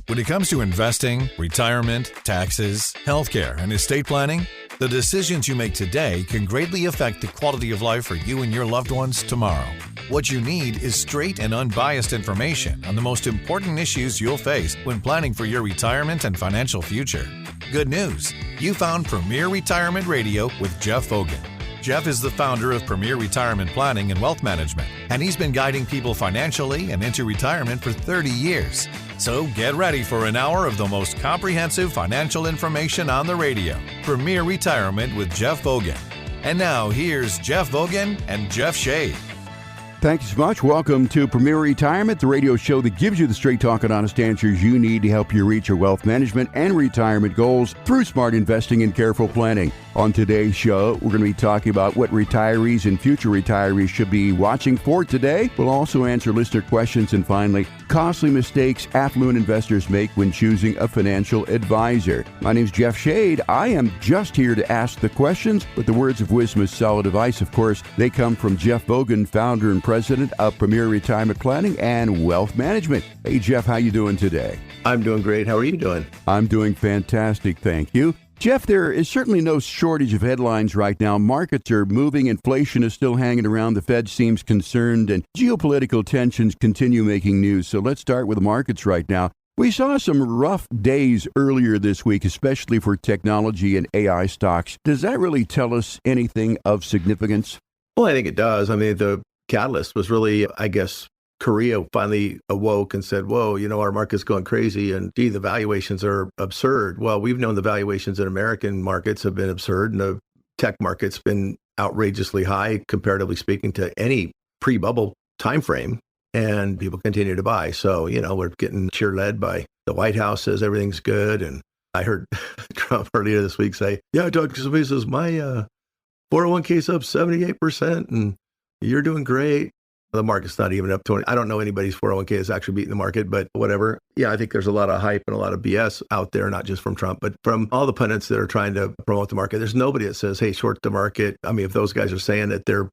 When it comes to investing, retirement, taxes, healthcare, and estate planning, the decisions you make today can greatly affect the quality of life for you and your loved ones tomorrow. What you need is straight and unbiased information on the most important issues you'll face when planning for your retirement and financial future. Good news, you found Premier Retirement Radio with Jeff Vogan. Jeff is the founder of Premier Retirement Planning and Wealth Management, and he's been guiding people financially and into retirement for 30 years. So get ready for an hour of the most comprehensive financial information on the radio. Premier Retirement with Jeff Vogan. And now here's Jeff Vogan and Jeff Shade. Thank you so much. Welcome to Premier Retirement, the radio show that gives you the straight talk and honest answers you need to help you reach your wealth management and retirement goals through smart investing and careful planning. On today's show, we're going to be talking about what retirees and future retirees should be watching for today. We'll also answer listener questions, and finally, costly mistakes affluent investors make when choosing a financial advisor. My name's Jeff Shade. I am just here to ask the questions, but the words of wisdom is solid advice. Of course, they come from Jeff Vogan, founder and president of Premier Retirement Planning and Wealth Management. Hey, Jeff, how you doing today? I'm doing great. How are you doing? I'm doing fantastic, thank you. Jeff, there is certainly no shortage of headlines right now. Markets are moving, inflation is still hanging around, the Fed seems concerned, and geopolitical tensions continue making news. So let's start with the markets right now. We saw some rough days earlier this week, especially for technology and AI stocks. Does that really tell us anything of significance? Well, I think it does. I mean, the catalyst was really, I guess, Korea finally awoke and said, whoa, our market's going crazy and gee, the valuations are absurd. Well, we've known the valuations in American markets have been absurd, and the tech market's been outrageously high, comparatively speaking, to any pre-bubble time frame, and people continue to buy. So, we're getting cheer-led by the White House says everything's good. And I heard Trump earlier this week say, yeah, Doug, somebody says my 401k is up 78% and you're doing great. The market's not even up 20. I don't know anybody's 401k is actually beating the market, but whatever. Yeah, I think there's a lot of hype and a lot of BS out there, not just from Trump, but from all the pundits that are trying to promote the market. There's nobody that says, hey, short the market. I mean, if those guys are saying that they're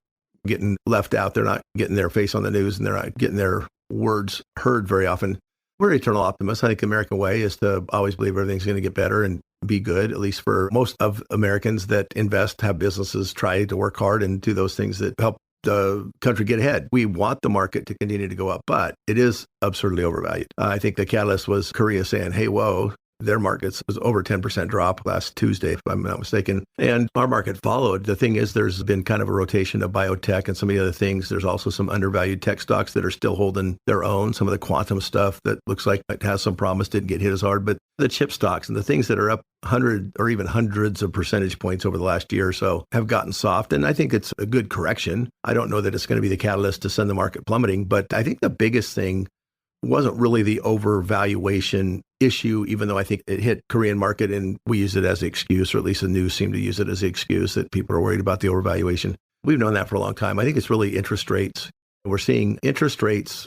getting left out, they're not getting their face on the news and they're not getting their words heard very often. We're eternal optimists. I think the American way is to always believe everything's going to get better and be good, at least for most of Americans that invest, have businesses, try to work hard and do those things that help the country get ahead. We want the market to continue to go up, but it is absurdly overvalued. I think the catalyst was Korea saying, hey, whoa, their markets was over 10% drop last Tuesday, if I'm not mistaken. And our market followed. The thing is, there's been kind of a rotation of biotech and some of the other things. There's also some undervalued tech stocks that are still holding their own. Some of the quantum stuff that looks like it has some promise didn't get hit as hard, but the chip stocks and the things that are up 100 or even hundreds of percentage points over the last year or so have gotten soft. And I think it's a good correction. I don't know that it's going to be the catalyst to send the market plummeting, but I think the biggest thing wasn't really the overvaluation issue, even though I think it hit Korean market and we use it as an excuse, or at least the news seemed to use it as an excuse that people are worried about the overvaluation. We've known that for a long time. I think it's really interest rates. We're seeing interest rates,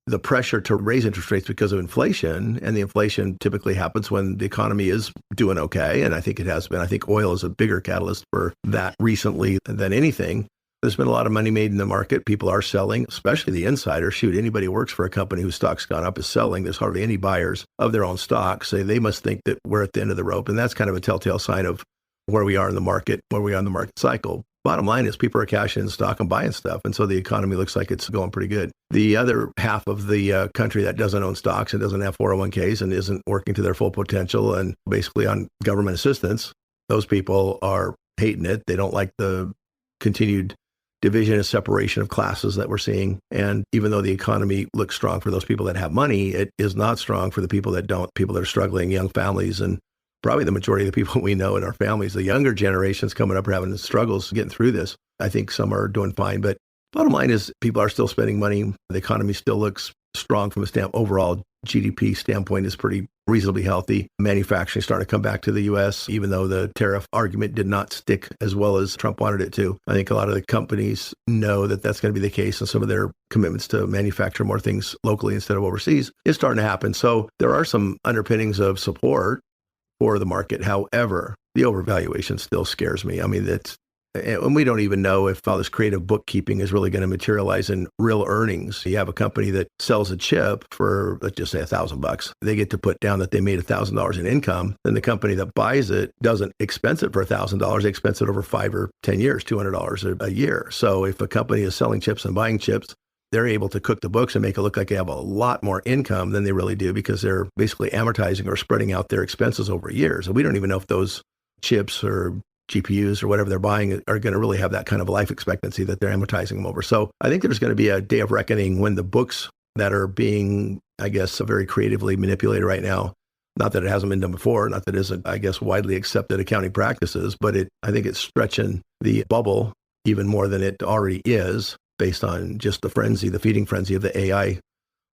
the pressure to raise interest rates because of inflation, and the inflation typically happens when the economy is doing okay, and I think it has been. I think oil is a bigger catalyst for that recently than anything. There's been a lot of money made in the market. People are selling, especially the insiders. Shoot, anybody who works for a company whose stock's gone up is selling. There's hardly any buyers of their own stock. So they must think that we're at the end of the rope. And that's kind of a telltale sign of where we are in the market, where we are in the market cycle. Bottom line is people are cashing in stock and buying stuff. And so the economy looks like it's going pretty good. The other half of the country that doesn't own stocks and doesn't have 401ks and isn't working to their full potential and basically on government assistance, those people are hating it. They don't like the continued division and separation of classes that we're seeing. And even though the economy looks strong for those people that have money, it is not strong for the people that don't, people that are struggling, young families, and probably the majority of the people we know in our families. The younger generations coming up are having struggles getting through this. I think some are doing fine, but bottom line is people are still spending money. The economy still looks strong from a overall GDP standpoint is pretty reasonably healthy. Manufacturing starting to come back to the U.S., even though the tariff argument did not stick as well as Trump wanted it to. I think a lot of the companies know that that's going to be the case, and some of their commitments to manufacture more things locally instead of overseas is starting to happen. So there are some underpinnings of support for the market. However, the overvaluation still scares me. I mean, And we don't even know if all this creative bookkeeping is really going to materialize in real earnings. You have a company that sells a chip for, let's just say $1,000. They get to put down that they made $1,000 in income. Then the company that buys it doesn't expense it for $1,000. They expense it over 5 or 10 years, $200 a year. So if a company is selling chips and buying chips, they're able to cook the books and make it look like they have a lot more income than they really do because they're basically amortizing or spreading out their expenses over years. And we don't even know if those chips or GPUs or whatever they're buying are going to really have that kind of life expectancy that they're amortizing them over. So I think there's going to be a day of reckoning when the books that are being, I guess, very creatively manipulated right now, not that it hasn't been done before, not that it isn't, I guess, widely accepted accounting practices, but I think it's stretching the bubble even more than it already is, based on just the feeding frenzy of the AI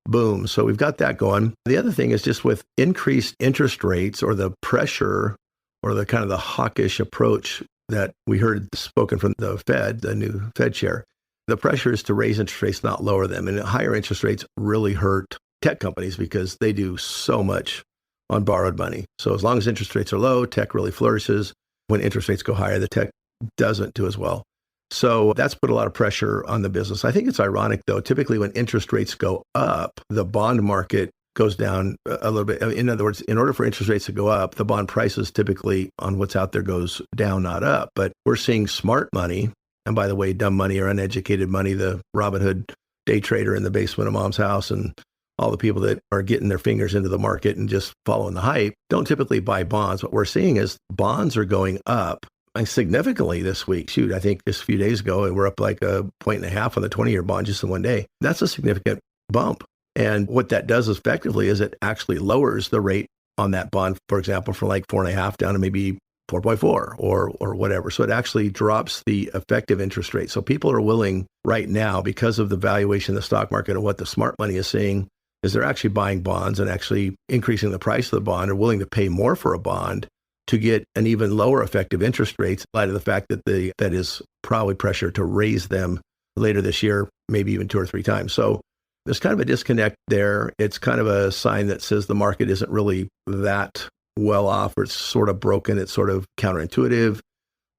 boom. So we've got that going. The other thing is just with increased interest rates or the pressure or the kind of the hawkish approach that we heard spoken from the Fed, the new Fed chair, the pressure is to raise interest rates, not lower them. And higher interest rates really hurt tech companies because they do so much on borrowed money. So as long as interest rates are low, tech really flourishes. When interest rates go higher, the tech doesn't do as well. So that's put a lot of pressure on the business. I think it's ironic, though. Typically, when interest rates go up, the bond market goes down a little bit. In other words, in order for interest rates to go up, the bond prices typically on what's out there goes down, not up. But we're seeing smart money, and by the way, dumb money or uneducated money, the Robin Hood day trader in the basement of mom's house and all the people that are getting their fingers into the market and just following the hype, don't typically buy bonds. What we're seeing is bonds are going up significantly this week. Shoot, I think just a few days ago, we're up like 1.5 points on the 20-year bond just in one day. That's a significant bump. And what that does effectively is it actually lowers the rate on that bond, for example, from like 4.5 down to maybe 4.4 or whatever. So it actually drops the effective interest rate. So people are willing right now, because of the valuation of the stock market and what the smart money is seeing, is they're actually buying bonds and actually increasing the price of the bond, or willing to pay more for a bond to get an even lower effective interest rates, in light of the fact that the Fed is probably pressured to raise them later this year, maybe even 2 or 3 times. So there's kind of a disconnect there. It's kind of a sign that says the market isn't really that well off, or it's sort of broken. It's sort of counterintuitive.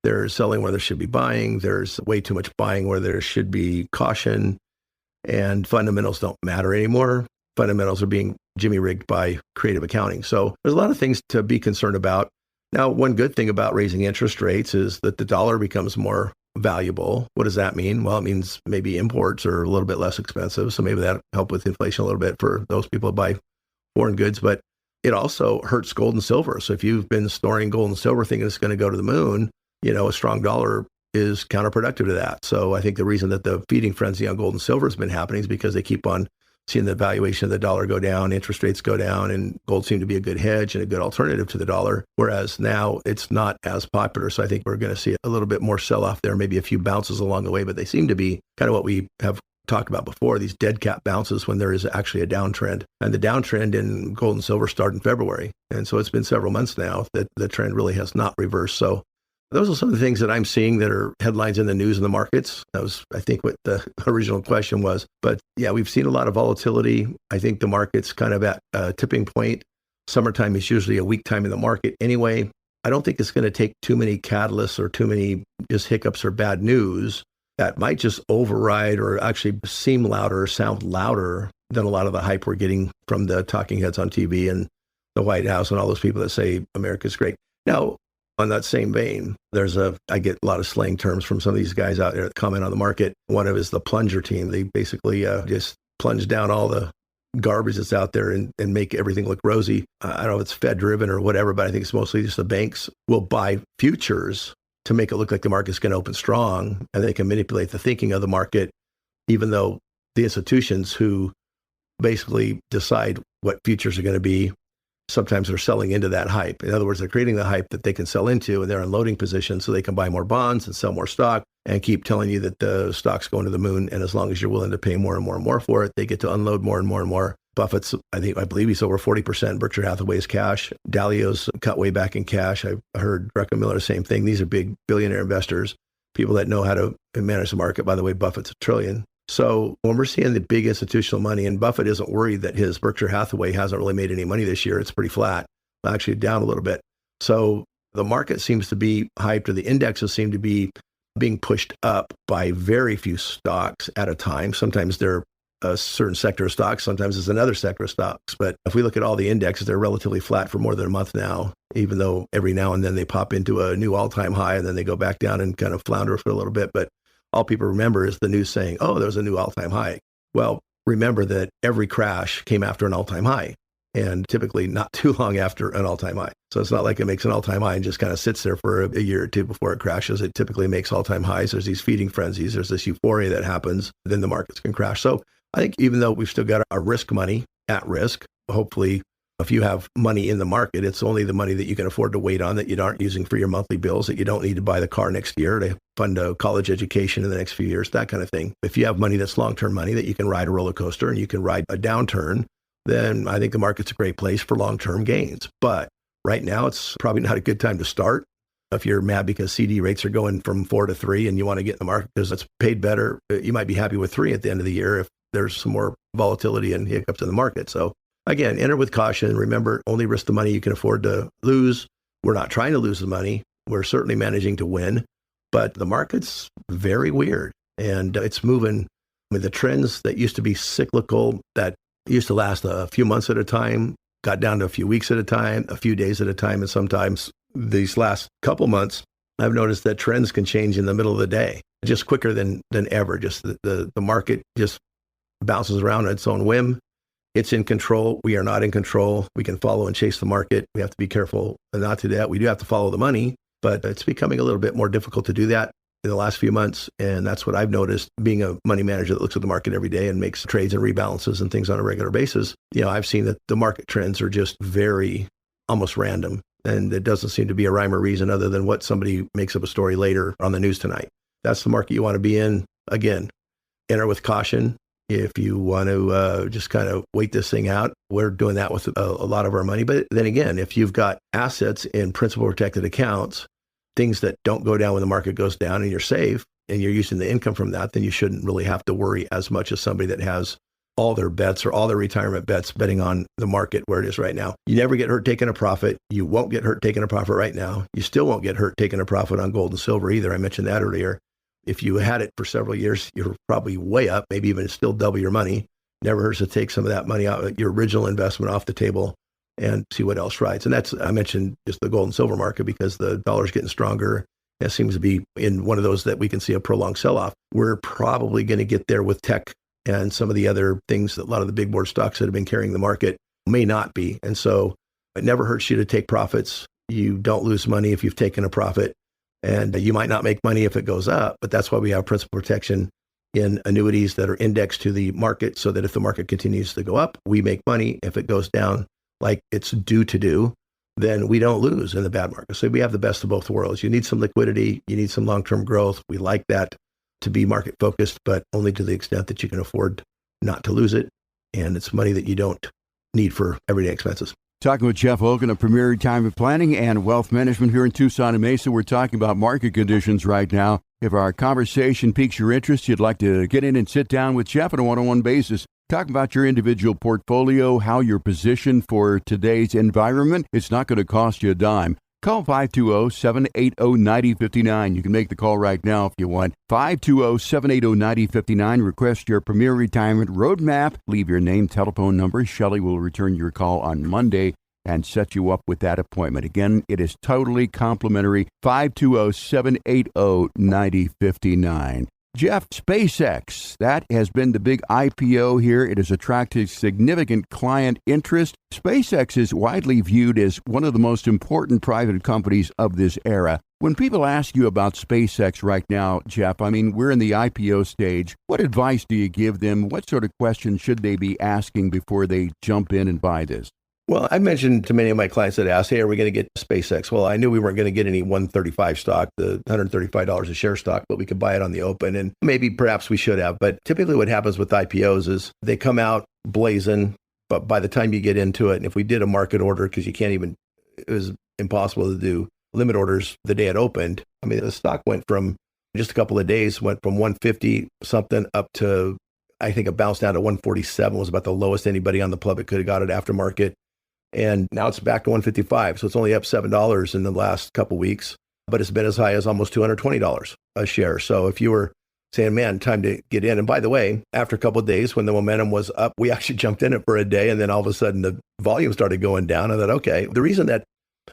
There's selling where there should be buying. There's way too much buying where there should be caution. And fundamentals don't matter anymore. Fundamentals are being jimmy-rigged by creative accounting. So there's a lot of things to be concerned about. Now, one good thing about raising interest rates is that the dollar becomes more valuable. What does that mean? Well, it means maybe imports are a little bit less expensive. So maybe that'll help with inflation a little bit for those people that buy foreign goods. But it also hurts gold and silver. So if you've been storing gold and silver thinking it's going to go to the moon, a strong dollar is counterproductive to that. So I think the reason that the feeding frenzy on gold and silver has been happening is because they keep on seeing the valuation of the dollar go down, interest rates go down, and gold seemed to be a good hedge and a good alternative to the dollar, whereas now it's not as popular. So I think we're going to see a little bit more sell-off there, maybe a few bounces along the way, but they seem to be kind of what we have talked about before, these dead cat bounces when there is actually a downtrend. And the downtrend in gold and silver started in February. And so it's been several months now that the trend really has not reversed. So those are some of the things that I'm seeing that are headlines in the news and the markets. That was, I think, what the original question was. But yeah, we've seen a lot of volatility. I think the market's kind of at a tipping point. Summertime is usually a weak time in the market anyway. I don't think it's going to take too many catalysts or too many just hiccups or bad news that might just override or actually seem louder, sound louder than a lot of the hype we're getting from the talking heads on TV and the White House and all those people that say America's great. Now, on that same vein, I get a lot of slang terms from some of these guys out there that comment on the market. One of it is the plunger team. They basically just plunge down all the garbage that's out there and make everything look rosy. I don't know if it's Fed driven or whatever, but I think it's mostly just the banks will buy futures to make it look like the market's going to open strong, and they can manipulate the thinking of the market, even though the institutions who basically decide what futures are going to be sometimes they're selling into that hype. In other words, they're creating the hype that they can sell into, and they're unloading positions so they can buy more bonds and sell more stock and keep telling you that the stock's going to the moon. And as long as you're willing to pay more and more and more for it, they get to unload more and more and more. Buffett's, I believe he's over 40%. Berkshire Hathaway's cash. Dalio's cut way back in cash. I heard Druckenmiller Miller, the same thing. These are big billionaire investors, people that know how to manage the market. By the way, Buffett's $1 trillion. So when we're seeing the big institutional money, and Buffett isn't worried that his Berkshire Hathaway hasn't really made any money this year, it's pretty flat, actually down a little bit. So the market seems to be hyped, or the indexes seem to be being pushed up by very few stocks at a time. Sometimes they're a certain sector of stocks, sometimes it's another sector of stocks. But if we look at all the indexes, they're relatively flat for more than a month now, even though every now and then they pop into a new all-time high and then they go back down and kind of flounder for a little bit. But all people remember is the news saying, oh, there's a new all-time high. Well, remember that every crash came after an all-time high, and typically not too long after an all-time high. So it's not like it makes an all-time high and just kind of sits there for a year or two before it crashes. It typically makes all-time highs. There's these feeding frenzies. There's this euphoria that happens. Then the markets can crash. So I think even though we've still got our risk money at risk, hopefully if you have money in the market, it's only the money that you can afford to wait on, that you aren't using for your monthly bills, that you don't need to buy the car next year to fund a college education in the next few years, that kind of thing. If you have money that's long-term money that you can ride a roller coaster and you can ride a downturn, then I think the market's a great place for long-term gains. But right now, it's probably not a good time to start. If you're mad because CD rates are going from 4 to 3 and you want to get in the market because it's paid better, you might be happy with 3 at the end of the year if there's some more volatility and hiccups in the market. So again, enter with caution. Remember, only risk the money you can afford to lose. We're not trying to lose the money. We're certainly managing to win. But the market's very weird and it's moving. I mean, the trends that used to be cyclical, that used to last a few months at a time, got down to a few weeks at a time, a few days at a time. And sometimes these last couple months, I've noticed that trends can change in the middle of the day, just quicker than ever. Just the market just bounces around on its own whim. It's in control. We are not in control. We can follow and chase the market. We have to be careful not to do that. We do have to follow the money, but it's becoming a little bit more difficult to do that in the last few months. And that's what I've noticed being a money manager that looks at the market every day and makes trades and rebalances and things on a regular basis. You know, I've seen that the market trends are just very almost random. And it doesn't seem to be a rhyme or reason other than what somebody makes up a story later on the news tonight. That's the market you want to be in. Again, enter with caution. If you want to just kind of wait this thing out, we're doing that with a lot of our money. But then again, if you've got assets in principal protected accounts, things that don't go down when the market goes down and you're safe and you're using the income from that, then you shouldn't really have to worry as much as somebody that has all their bets or all their retirement bets betting on the market where it is right now. You never get hurt taking a profit. You won't get hurt taking a profit right now. You still won't get hurt taking a profit on gold and silver either. I mentioned that earlier. If you had it for several years, you're probably way up, maybe even still double your money. Never hurts to take some of that money out, your original investment off the table and see what else rides. And that's, I mentioned just the gold and silver market because the dollar's getting stronger. It seems to be in one of those that we can see a prolonged sell-off. We're probably going to get there with tech and some of the other things that a lot of the big board stocks that have been carrying the market may not be. And so it never hurts you to take profits. You don't lose money if you've taken a profit. And you might not make money if it goes up, but that's why we have principal protection in annuities that are indexed to the market so that if the market continues to go up, we make money. If it goes down like it's due to do, then we don't lose in the bad market. So we have the best of both worlds. You need some liquidity. You need some long-term growth. We like that to be market focused, but only to the extent that you can afford not to lose it. And it's money that you don't need for everyday expenses. Talking with Jeff Hogan of Premier Retirement Planning and Wealth Management here in Tucson and Mesa. We're talking about market conditions right now. If our conversation piques your interest, you'd like to get in and sit down with Jeff on a one-on-one basis, talk about your individual portfolio, how you're positioned for today's environment. It's not going to cost you a dime. Call 520-780-9059. You can make the call right now if you want. 520-780-9059. Request your Premier Retirement Roadmap. Leave your name, telephone number. Shelley will return your call on Monday and set you up with that appointment. Again, it is totally complimentary. 520-780-9059. Jeff, SpaceX, that has been the big IPO here. It has attracted significant client interest. SpaceX is widely viewed as one of the most important private companies of this era. When people ask you about SpaceX right now, Jeff, I mean, we're in the IPO stage. What advice do you give them? What sort of questions should they be asking before they jump in and buy this? Well, I mentioned to many of my clients that asked, hey, are we going to get SpaceX? Well, I knew we weren't going to get any 135 stock, the $135 a share stock, but we could buy it on the open. And maybe perhaps we should have. But typically what happens with IPOs is they come out blazing, but by the time you get into it, and if we did a market order, because it was impossible to do limit orders the day it opened. I mean, the stock went from just a couple of days, went from 150 something up to, I think it bounced down to 147, was about the lowest anybody on the public could have got it aftermarket. And now it's back to 155. So it's only up $7 in the last couple of weeks, but it's been as high as almost $220. a share. So if you were saying, man, time to get in. And by the way, after a couple of days when the momentum was up, we actually jumped in it for a day. And then all of a sudden the volume started going down. I thought, okay, the reason that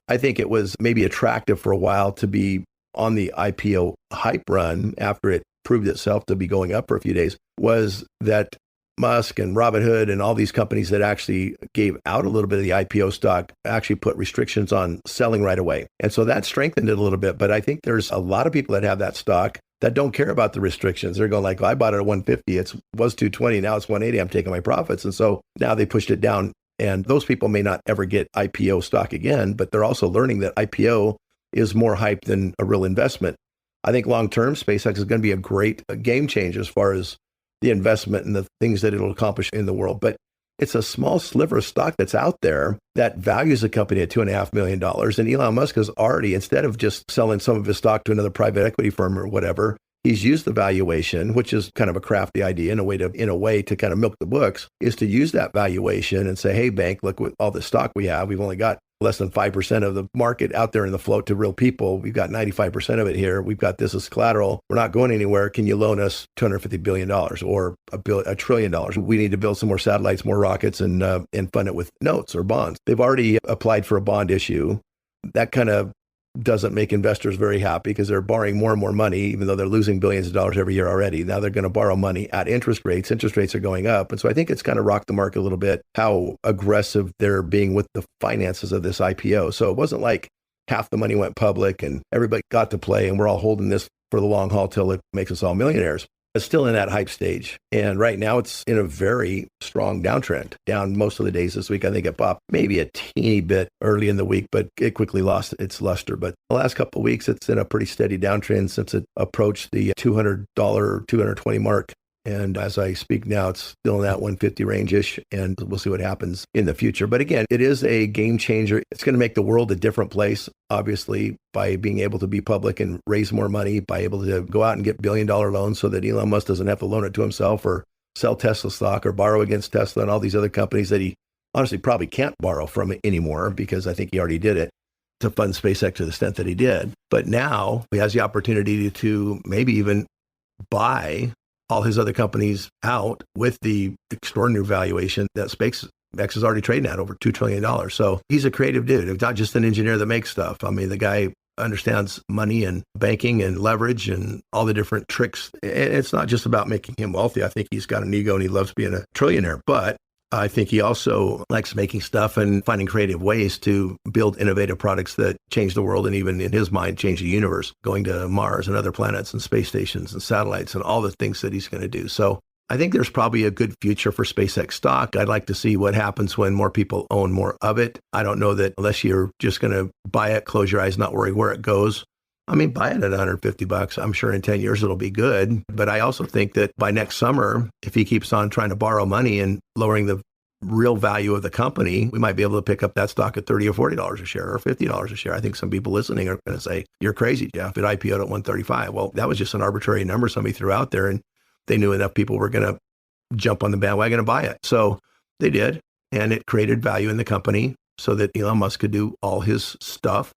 I think it was maybe attractive for a while to be on the IPO hype run after it proved itself to be going up for a few days was that Musk and Robinhood and all these companies that actually gave out a little bit of the IPO stock actually put restrictions on selling right away. And so that strengthened it a little bit. But I think there's a lot of people that have that stock that don't care about the restrictions. They're going like, well, I bought it at 150. It was 220. Now it's 180. I'm taking my profits. And so now they pushed it down. And those people may not ever get IPO stock again, but they're also learning that IPO is more hype than a real investment. I think long-term, SpaceX is going to be a great game changer as far as the investment and the things that it'll accomplish in the world. But it's a small sliver of stock that's out there that values the company at $2.5 million. And Elon Musk has already, instead of just selling some of his stock to another private equity firm or whatever, he's used the valuation, which is kind of a crafty idea in a way to kind of milk the books, is to use that valuation and say, hey, bank, look, with all the stock we have, we've only got less than 5% of the market out there in the float to real people. We've got 95% of it here. We've got this as collateral. We're not going anywhere. Can you loan us $250 billion or $1 trillion? We need to build some more satellites, more rockets, and fund it with notes or bonds. They've already applied for a bond issue. That kind of doesn't make investors very happy because they're borrowing more and more money, even though they're losing billions of dollars every year already. Now they're going to borrow money at interest rates. Interest rates are going up. And so I think it's kind of rocked the market a little bit, how aggressive they're being with the finances of this IPO. So it wasn't like half the money went public and everybody got to play and we're all holding this for the long haul till it makes us all millionaires. It's still in that hype stage. And right now it's in a very strong downtrend, down most of the days this week. I think it popped maybe a teeny bit early in the week, but it quickly lost its luster. But the last couple of weeks, it's in a pretty steady downtrend since it approached the $200, $220 mark. And as I speak now, it's still in that 150 range-ish, and we'll see what happens in the future. But again, it is a game changer. It's going to make the world a different place, obviously, by being able to be public and raise more money, by able to go out and get billion-dollar loans so that Elon Musk doesn't have to loan it to himself or sell Tesla stock or borrow against Tesla and all these other companies that he honestly probably can't borrow from anymore because I think he already did it to fund SpaceX to the extent that he did. But now he has the opportunity to maybe even buy all his other companies out with the extraordinary valuation that SpaceX is already trading at over $2 trillion. So he's a creative dude. He's not just an engineer that makes stuff. I mean, the guy understands money and banking and leverage and all the different tricks. It's not just about making him wealthy. I think he's got an ego and he loves being a trillionaire. But I think he also likes making stuff and finding creative ways to build innovative products that change the world and even in his mind, change the universe, going to Mars and other planets and space stations and satellites and all the things that he's going to do. So I think there's probably a good future for SpaceX stock. I'd like to see what happens when more people own more of it. I don't know that unless you're just going to buy it, close your eyes, not worry where it goes. I mean, buy it at $150. I'm sure in 10 years it'll be good. But I also think that by next summer, if he keeps on trying to borrow money and lowering the real value of the company, we might be able to pick up that stock at $30 or $40 a share or $50 a share. I think some people listening are going to say, you're crazy, Jeff. It IPO'd at 135. Well, that was just an arbitrary number somebody threw out there, and they knew enough people were going to jump on the bandwagon and buy it. So they did, and it created value in the company so that Elon Musk could do all his stuff.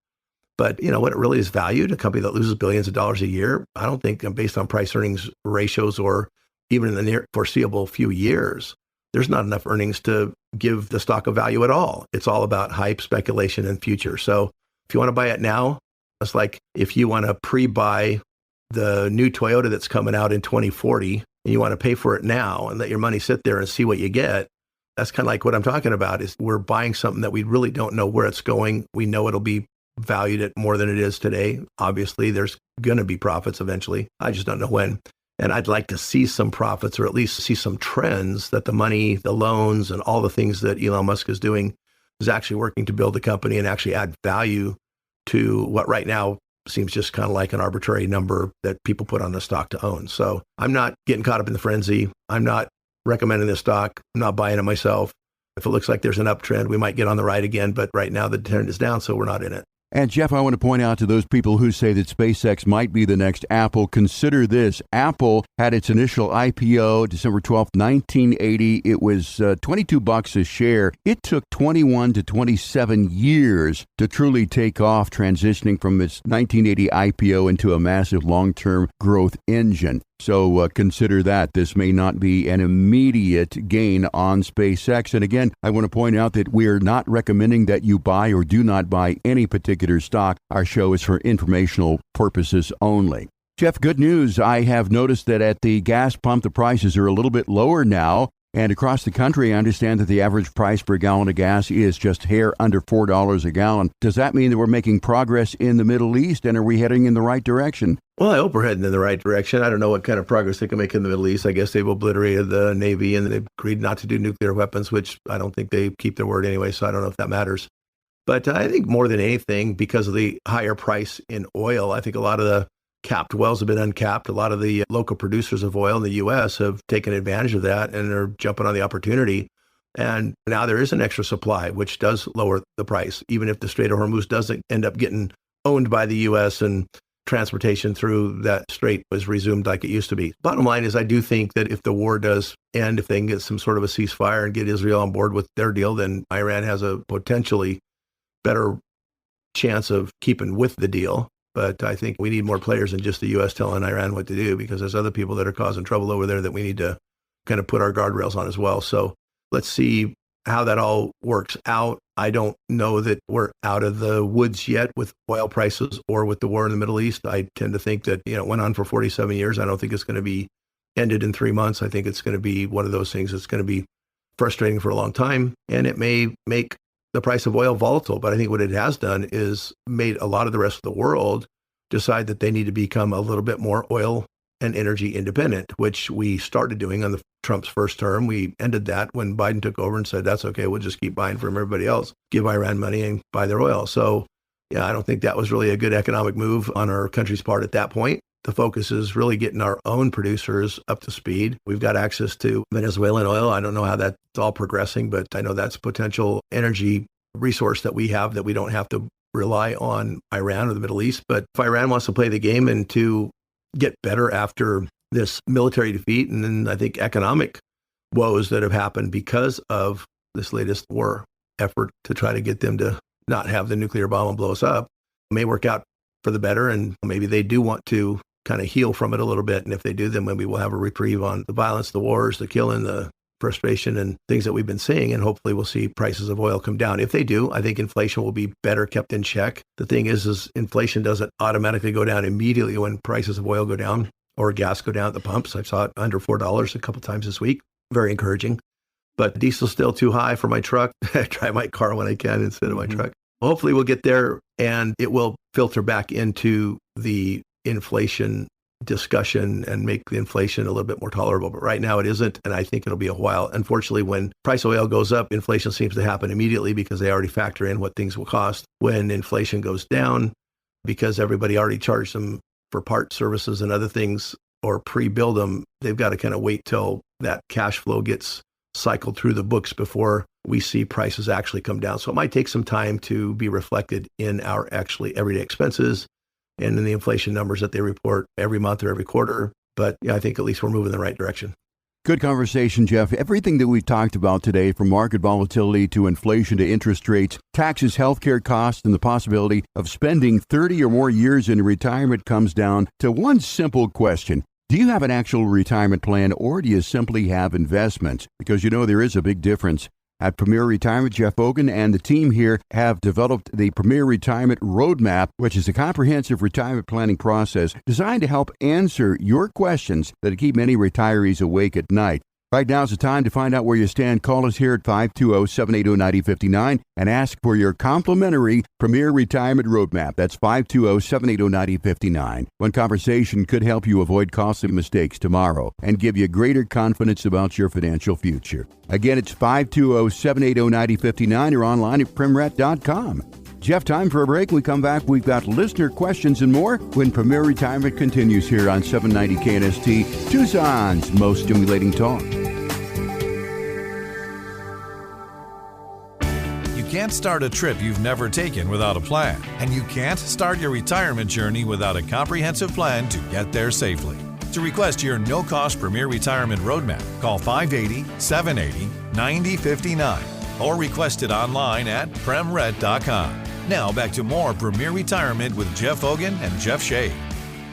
But you know what it really is valued, a company that loses billions of dollars a year, I don't think based on price earnings ratios or even in the near foreseeable few years, there's not enough earnings to give the stock a value at all. It's all about hype, speculation, and future. So if you want to buy it now, it's like if you want to pre-buy the new Toyota that's coming out in 2040 and you want to pay for it now and let your money sit there and see what you get, that's kind of like what I'm talking about is we're buying something that we really don't know where it's going. We know it'll be valued at more than it is today. Obviously, there's going to be profits eventually. I just don't know when. And I'd like to see some profits or at least see some trends that the money, the loans, and all the things that Elon Musk is doing is actually working to build the company and actually add value to what right now seems just kind of like an arbitrary number that people put on the stock to own. So I'm not getting caught up in the frenzy. I'm not recommending this stock. I'm not buying it myself. If it looks like there's an uptrend, we might get on the ride again. But right now the trend is down, so we're not in it. And Jeff, I want to point out to those people who say that SpaceX might be the next Apple, consider this. Apple had its initial IPO December 12th, 1980. It was $22 a share. It took 21 to 27 years to truly take off, transitioning from its 1980 IPO into a massive long-term growth engine. So consider that. This may not be an immediate gain on SpaceX. And again, I want to point out that we are not recommending that you buy or do not buy any particular stock. Our show is for informational purposes only. Jeff, good news. I have noticed that at the gas pump, the prices are a little bit lower now. And across the country, I understand that the average price per gallon of gas is just hair under $4 a gallon. Does that mean that we're making progress in the Middle East, and are we heading in the right direction? Well, I hope we're heading in the right direction. I don't know what kind of progress they can make in the Middle East. I guess they've obliterated the Navy and they've agreed not to do nuclear weapons, which I don't think they keep their word anyway, so I don't know if that matters. But I think more than anything, because of the higher price in oil, I think a lot of the capped wells have been uncapped. A lot of the local producers of oil in the U.S. have taken advantage of that and are jumping on the opportunity. And now there is an extra supply, which does lower the price, even if the Strait of Hormuz doesn't end up getting owned by the U.S. and transportation through that strait was resumed like it used to be. Bottom line is I do think that if the war does end, if they can get some sort of a ceasefire and get Israel on board with their deal, then Iran has a potentially better chance of keeping with the deal. But I think we need more players than just the U.S. telling Iran what to do, because there's other people that are causing trouble over there that we need to kind of put our guardrails on as well. So let's see how that all works out. I don't know that we're out of the woods yet with oil prices or with the war in the Middle East. I tend to think that, it went on for 47 years. I don't think it's going to be ended in 3 months. I think it's going to be one of those things that's going to be frustrating for a long time. And it may make the price of oil volatile. But I think what it has done is made a lot of the rest of the world decide that they need to become a little bit more oil and energy independent, which we started doing on Trump's first term. We ended that when Biden took over and said, that's okay, we'll just keep buying from everybody else, give Iran money and buy their oil. So yeah, I don't think that was really a good economic move on our country's part at that point. The focus is really getting our own producers up to speed. We've got access to Venezuelan oil. I don't know how that's all progressing, but I know that's potential energy resource that we have that we don't have to rely on Iran or the Middle East. But if Iran wants to play the game and to get better after this military defeat, and then I think economic woes that have happened because of this latest war effort to try to get them to not have the nuclear bomb and blow us up, may work out for the better. And maybe they do want to kind of heal from it a little bit. And if they do, then maybe we'll have a reprieve on the violence, the wars, the killing, the frustration and things that we've been seeing. And hopefully we'll see prices of oil come down. If they do, I think inflation will be better kept in check. The thing is inflation doesn't automatically go down immediately when prices of oil go down or gas go down at the pumps. I saw it under $4 a couple times this week. Very encouraging. But diesel's still too high for my truck. I drive my car when I can instead of my truck. Hopefully we'll get there and it will filter back into the inflation discussion and make the inflation a little bit more tolerable. But right now it isn't, and I think it'll be a while. Unfortunately, when price of oil goes up, inflation seems to happen immediately because they already factor in what things will cost. When inflation goes down, because everybody already charged them for parts, services, and other things, or pre-build them, they've got to kind of wait till that cash flow gets cycled through the books before we see prices actually come down. So it might take some time to be reflected in our actually everyday expenses and in the inflation numbers that they report every month or every quarter. But yeah, I think at least we're moving in the right direction. Good conversation, Jeff. Everything that we've talked about today, from market volatility to inflation to interest rates, taxes, healthcare costs, and the possibility of spending 30 or more years in retirement, comes down to one simple question. Do you have an actual retirement plan, or do you simply have investments? Because there is a big difference. At Premier Retirement, Jeff Ogan and the team here have developed the Premier Retirement Roadmap, which is a comprehensive retirement planning process designed to help answer your questions that keep many retirees awake at night. Right now is the time to find out where you stand. Call us here at 520-780-9059 and ask for your complimentary Premier Retirement Roadmap. That's 520-780-9059. One conversation could help you avoid costly mistakes tomorrow and give you greater confidence about your financial future. Again, it's 520-780-9059 or online at primret.com. Jeff, time for a break. When we come back, we've got listener questions and more when Premier Retirement continues here on 790 KNST, Tucson's most stimulating talk. You can't start a trip you've never taken without a plan, and you can't start your retirement journey without a comprehensive plan to get there safely. To request your no-cost Premier Retirement Roadmap, call 580-780-9059 or request it online at premret.com. Now back to more Premier Retirement with Jeff Hogan and Jeff Shea.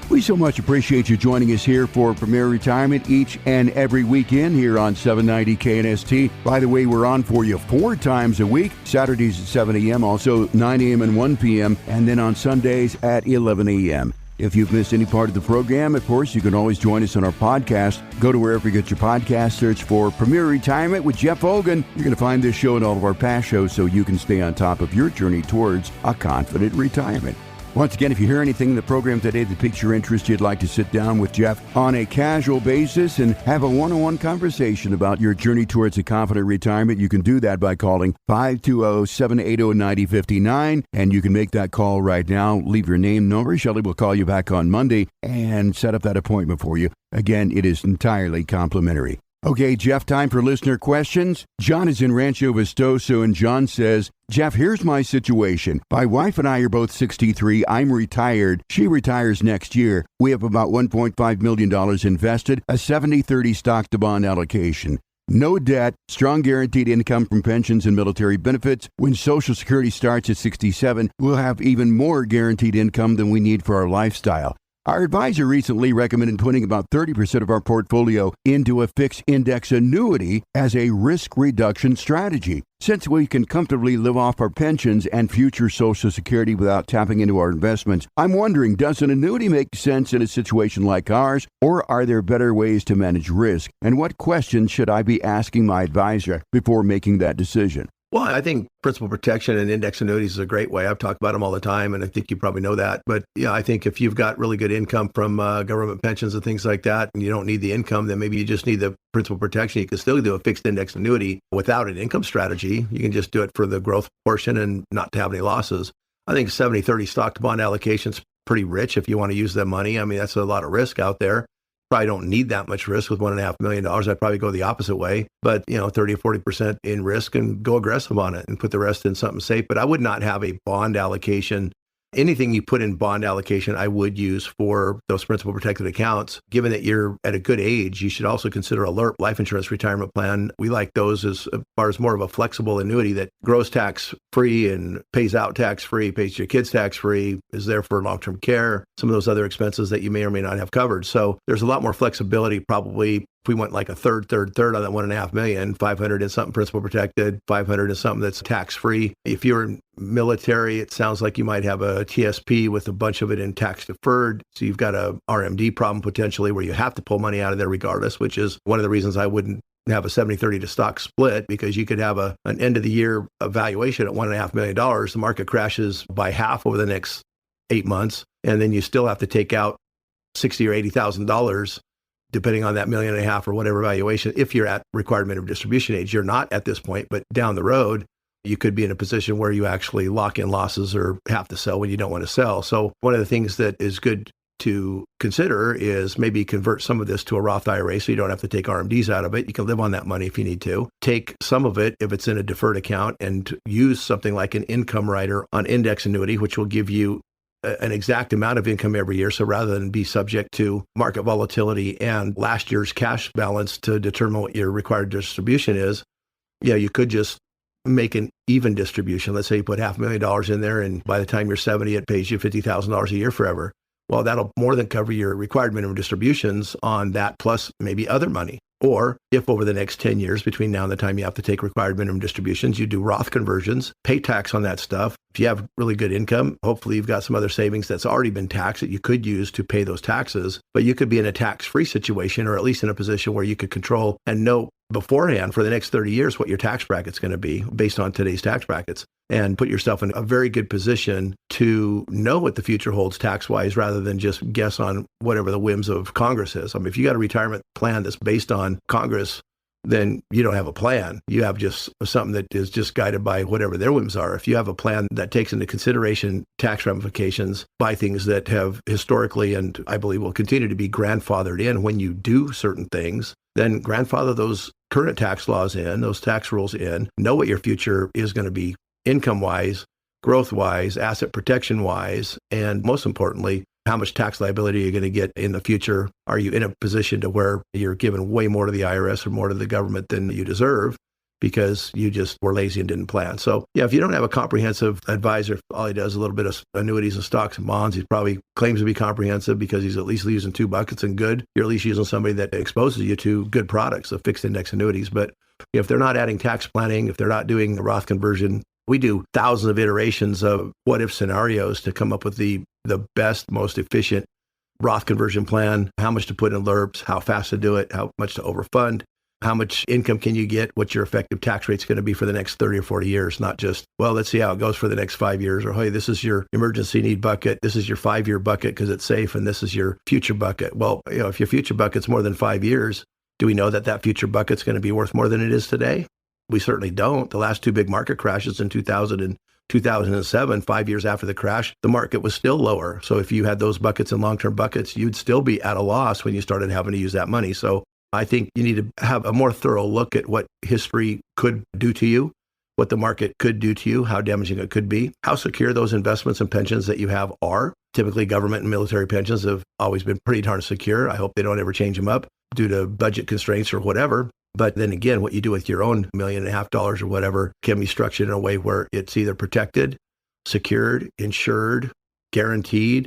We so much appreciate you joining us here for Premier Retirement each and every weekend here on 790 KNST. By the way, we're on for you 4 times a week, Saturdays at 7 a.m., also 9 a.m. and 1 p.m., and then on Sundays at 11 a.m. If you've missed any part of the program, of course, you can always join us on our podcast. Go to wherever you get your podcast, search for Premier Retirement with Jeff Hogan. You're going to find this show and all of our past shows so you can stay on top of your journey towards a confident retirement. Once again, if you hear anything in the program today that piques your interest, you'd like to sit down with Jeff on a casual basis and have a one-on-one conversation about your journey towards a confident retirement, you can do that by calling 520-780-9059, and you can make that call right now. Leave your name, number. Shelley will call you back on Monday and set up that appointment for you. Again, it is entirely complimentary. Okay, Jeff, time for listener questions. John is in Rancho Vistoso, and John says, Jeff, here's my situation. My wife and I are both 63. I'm retired. She retires next year. We have about $1.5 million invested, a 70-30 stock-to-bond allocation. No debt, strong guaranteed income from pensions and military benefits. When Social Security starts at 67, we'll have even more guaranteed income than we need for our lifestyle. Our advisor recently recommended putting about 30% of our portfolio into a fixed index annuity as a risk reduction strategy. Since we can comfortably live off our pensions and future Social Security without tapping into our investments, I'm wondering, does an annuity make sense in a situation like ours, or are there better ways to manage risk? And what questions should I be asking my advisor before making that decision? Well, I think principal protection and index annuities is a great way. I've talked about them all the time, and I think you probably know that. But yeah, I think if you've got really good income from government pensions and things like that, and you don't need the income, then maybe you just need the principal protection. You can still do a fixed index annuity without an income strategy. You can just do it for the growth portion and not to have any losses. I think 70-30 stock to bond allocation is pretty rich if you want to use that money. I mean, that's a lot of risk out there. Probably don't need that much risk with $1.5 million. I'd probably go the opposite way, but 30 or 40% in risk and go aggressive on it and put the rest in something safe. But I would not have a bond allocation. Anything you put in bond allocation, I would use for those principal protected accounts. Given that you're at a good age, you should also consider Alert Life Insurance Retirement Plan. We like those as far as more of a flexible annuity that grows tax-free and pays out tax-free, pays your kids tax-free, is there for long-term care, some of those other expenses that you may or may not have covered. So there's a lot more flexibility probably. If we went like a third on that $1.5 million, 500 in something principal protected, 500 in something that's tax-free. If you're in military, it sounds like you might have a TSP with a bunch of it in tax deferred. So you've got a RMD problem potentially where you have to pull money out of there regardless, which is one of the reasons I wouldn't have a 70-30 to stock split, because you could have an end of the year valuation at $1.5 million. The market crashes by half over the next 8 months. And then you still have to take out $60,000 or $80,000 depending on that $1.5 million or whatever valuation. If you're at required minimum distribution age, you're not at this point, but down the road, you could be in a position where you actually lock in losses or have to sell when you don't want to sell. So one of the things that is good to consider is maybe convert some of this to a Roth IRA so you don't have to take RMDs out of it. You can live on that money if you need to. Take some of it if it's in a deferred account and use something like an income rider on index annuity, which will give you an exact amount of income every year. So rather than be subject to market volatility and last year's cash balance to determine what your required distribution is, you could just make an even distribution. Let's say you put $500,000 in there, and by the time you're 70, it pays you $50,000 a year forever. Well, that'll more than cover your required minimum distributions on that, plus maybe other money. Or if over the next 10 years, between now and the time you have to take required minimum distributions, you do Roth conversions, pay tax on that stuff. If you have really good income, hopefully you've got some other savings that's already been taxed that you could use to pay those taxes. But you could be in a tax-free situation, or at least in a position where you could control and know beforehand for the next 30 years what your tax bracket's going to be based on today's tax brackets, and put yourself in a very good position to know what the future holds tax-wise rather than just guess on whatever the whims of Congress is. I mean, if you got a retirement plan that's based on Congress, then you don't have a plan. You have just something that is just guided by whatever their whims are. If you have a plan that takes into consideration tax ramifications by things that have historically, and I believe will continue to be grandfathered in when you do certain things, then grandfather those current tax laws in, those tax rules in, know what your future is going to be income-wise, growth-wise, asset protection-wise, and most importantly, how much tax liability you're going to get in the future. Are you in a position to where you're giving way more to the IRS or more to the government than you deserve because you just were lazy and didn't plan? So yeah, if you don't have a comprehensive advisor, all he does is a little bit of annuities and stocks and bonds. He probably claims to be comprehensive because he's at least using two buckets and good. You're at least using somebody that exposes you to good products, of fixed index annuities. But if they're not adding tax planning, if they're not doing the Roth conversion, we do thousands of iterations of what if scenarios to come up with the best, most efficient Roth conversion plan, how much to put in LURPs, how fast to do it, how much to overfund, how much income can you get, what your effective tax rate's going to be for the next 30 or 40 years, not just, well, let's see how it goes for the next 5 years, or, hey, this is your emergency need bucket, this is your 5-year bucket because it's safe, and this is your future bucket. Well, if your future bucket's more than 5 years, do we know that that future bucket's going to be worth more than it is today? We certainly don't. The last two big market crashes in 2000 and 2007, 5 years after the crash, the market was still lower. So if you had those buckets and long-term buckets, you'd still be at a loss when you started having to use that money. So I think you need to have a more thorough look at what history could do to you, what the market could do to you, how damaging it could be, how secure those investments and pensions that you have are. Typically, government and military pensions have always been pretty darn secure. I hope they don't ever change them up due to budget constraints or whatever. But then again, what you do with your own $1.5 million or whatever can be structured in a way where it's either protected, secured, insured, guaranteed,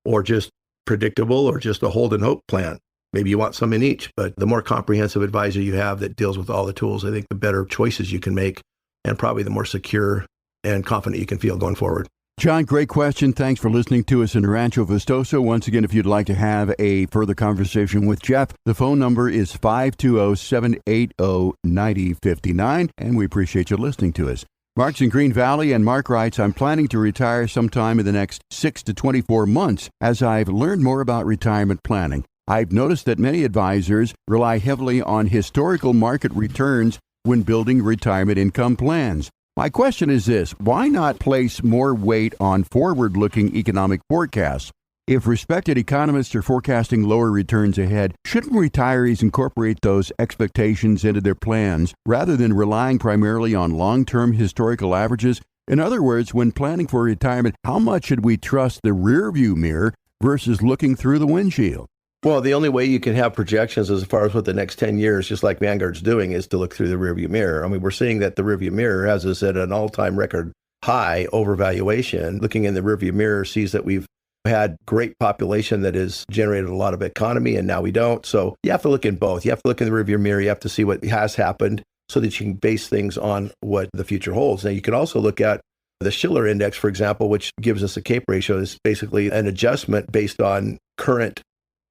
or just predictable, or just a hold and hope plan. Maybe you want some in each, but the more comprehensive advisor you have that deals with all the tools, I think the better choices you can make, and probably the more secure and confident you can feel going forward. John, great question. Thanks for listening to us in Rancho Vistoso. Once again, if you'd like to have a further conversation with Jeff, the phone number is 520-780-9059, and we appreciate you listening to us. Mark's in Green Valley, and Mark writes, I'm planning to retire sometime in the next 6 to 24 months as I've learned more about retirement planning. I've noticed that many advisors rely heavily on historical market returns when building retirement income plans. My question is this: why not place more weight on forward-looking economic forecasts? If respected economists are forecasting lower returns ahead, shouldn't retirees incorporate those expectations into their plans rather than relying primarily on long-term historical averages? In other words, when planning for retirement, how much should we trust the rearview mirror versus looking through the windshield? Well, the only way you can have projections as far as what the next 10 years, just like Vanguard's doing, is to look through the rearview mirror. I mean, we're seeing that the rearview mirror has us at an all-time record high overvaluation. Looking in the rearview mirror sees that we've had great population that has generated a lot of economy, and now we don't. So you have to look in both. You have to look in the rearview mirror. You have to see what has happened so that you can base things on what the future holds. Now, you can also look at the Shiller Index, for example, which gives us a CAPE ratio. Is basically an adjustment based on current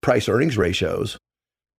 price earnings ratios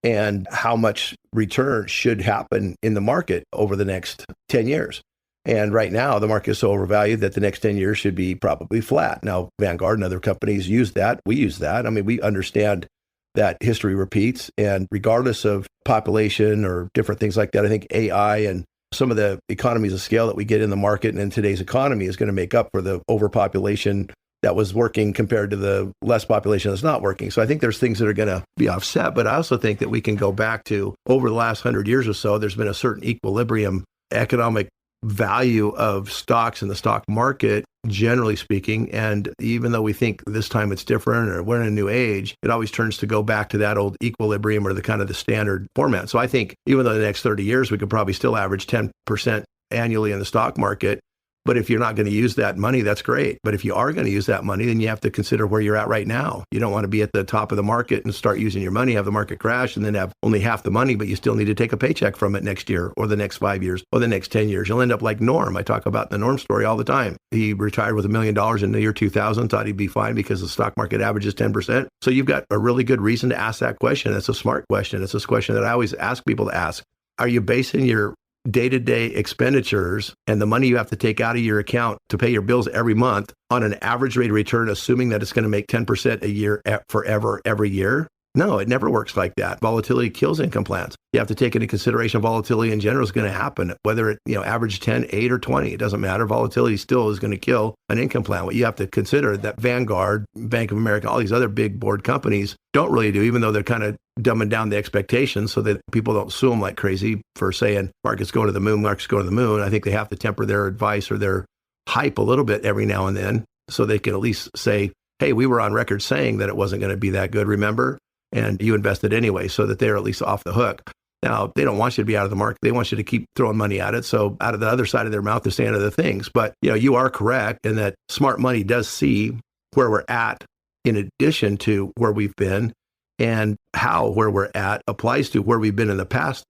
and how much return should happen in the market over the next 10 years. And right now, the market is so overvalued that the next 10 years should be probably flat. Now, Vanguard and other companies use that. We use that. I mean, we understand that history repeats. And regardless of population or different things like that, I think AI and some of the economies of scale that we get in the market and in today's economy is going to make up for the overpopulation that was working compared to the less population that's not working. So I think there's things that are going to be offset, but I also think that we can go back to over the last 100 years or so, there's been a certain equilibrium economic value of stocks in the stock market, generally speaking. And even though we think this time it's different or we're in a new age, it always turns to go back to that old equilibrium or the kind of the standard format. So I think even though the next 30 years, we could probably still average 10% annually in the stock market. But if you're not going to use that money, that's great. But if you are going to use that money, then you have to consider where you're at right now. You don't want to be at the top of the market and start using your money, have the market crash, and then have only half the money, but you still need to take a paycheck from it next year or the next 5 years or the next 10 years. You'll end up like Norm. I talk about the Norm story all the time. He retired with $1 million in the year 2000, thought he'd be fine because the stock market averages 10%. So you've got a really good reason to ask that question. It's a smart question. It's this question that I always ask people to ask. Are you basing your day-to-day expenditures and the money you have to take out of your account to pay your bills every month on an average rate of return, assuming that it's going to make 10% a year forever, every year? No, it never works like that. Volatility kills income plans. You have to take into consideration volatility in general is going to happen, whether it average 10, 8, or 20. It doesn't matter. Volatility still is going to kill an income plan. What you have to consider that Vanguard, Bank of America, all these other big board companies don't really do, even though they're kind of dumbing down the expectations so that people don't sue them like crazy for saying market's going to the moon, market's going to the moon. I think they have to temper their advice or their hype a little bit every now and then so they can at least say, hey, we were on record saying that it wasn't going to be that good, remember? And you invested anyway, so that they're at least off the hook. Now, they don't want you to be out of the market. They want you to keep throwing money at it. So out of the other side of their mouth, they're saying other things. But you are correct in that smart money does see where we're at in addition to where we've been, and how where we're at applies to where we've been in the past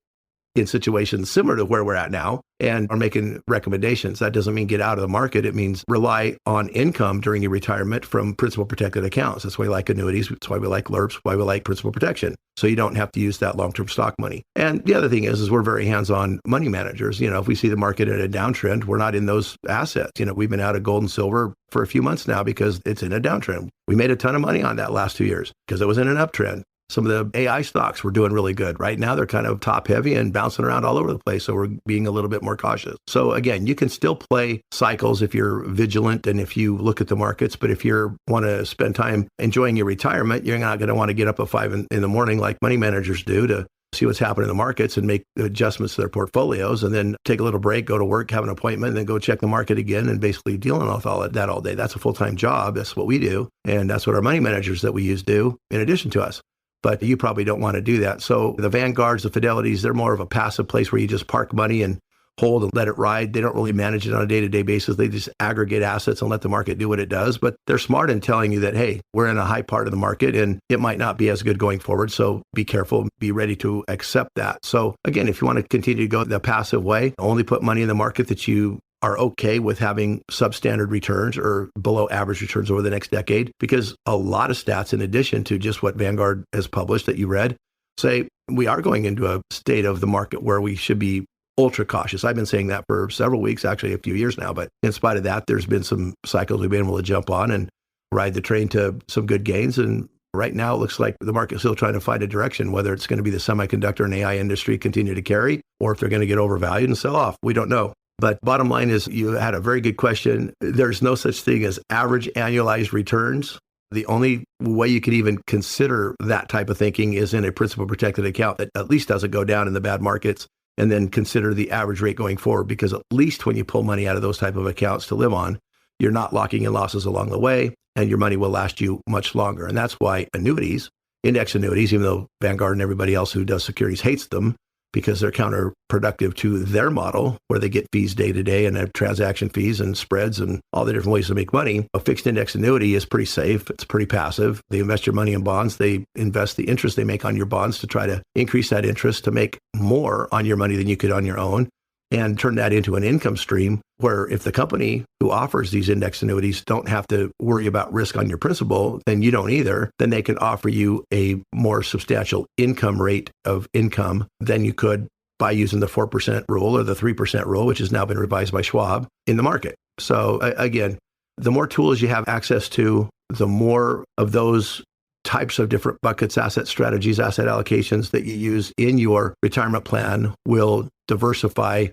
in situations similar to where we're at now, and are making recommendations. That doesn't mean get out of the market. It means rely on income during your retirement from principal protected accounts. That's why we like annuities. That's why we like LERPs, why we like principal protection. So you don't have to use that long-term stock money. And the other thing is we're very hands-on money managers. If we see the market in a downtrend, we're not in those assets. We've been out of gold and silver for a few months now because it's in a downtrend. We made a ton of money on that last 2 years because it was in an uptrend. Some of the AI stocks were doing really good. Right now, they're kind of top heavy and bouncing around all over the place. So we're being a little bit more cautious. So again, you can still play cycles if you're vigilant and if you look at the markets. But if you want to spend time enjoying your retirement, you're not going to want to get up at 5 in the morning like money managers do to see what's happening in the markets and make adjustments to their portfolios, and then take a little break, go to work, have an appointment, and then go check the market again, and basically dealing with all of that all day. That's a full-time job. That's what we do. And that's what our money managers that we use do in addition to us. But you probably don't want to do that. So the Vanguards, the Fidelities, they're more of a passive place where you just park money and hold and let it ride. They don't really manage it on a day-to-day basis. They just aggregate assets and let the market do what it does. But they're smart in telling you that, hey, we're in a high part of the market and it might not be as good going forward. So be careful, be ready to accept that. So again, if you want to continue to go the passive way, only put money in the market that you are okay with having substandard returns or below average returns over the next decade, because a lot of stats, in addition to just what Vanguard has published that you read, say we are going into a state of the market where we should be ultra cautious. I've been saying that for several weeks, actually a few years now, but in spite of that, there's been some cycles we've been able to jump on and ride the train to some good gains. And right now, it looks like the market's still trying to find a direction, whether it's going to be the semiconductor and AI industry continue to carry, or if they're going to get overvalued and sell off. We don't know. But bottom line is, you had a very good question. There's no such thing as average annualized returns. The only way you could even consider that type of thinking is in a principal protected account that at least doesn't go down in the bad markets, and then consider the average rate going forward, because at least when you pull money out of those type of accounts to live on, you're not locking in losses along the way, and your money will last you much longer. And that's why annuities, index annuities, even though Vanguard and everybody else who does securities hates them, because they're counterproductive to their model where they get fees day to day and have transaction fees and spreads and all the different ways to make money. A fixed index annuity is pretty safe. It's pretty passive. They invest your money in bonds. They invest the interest they make on your bonds to try to increase that interest to make more on your money than you could on your own, and turn that into an income stream where if the company who offers these index annuities don't have to worry about risk on your principal, then you don't either. Then they can offer you a more substantial income rate of income than you could by using the 4% rule or the 3% rule, which has now been revised by Schwab, in the market. So again, the more tools you have access to, the more of those types of different buckets, asset strategies, asset allocations that you use in your retirement plan will diversify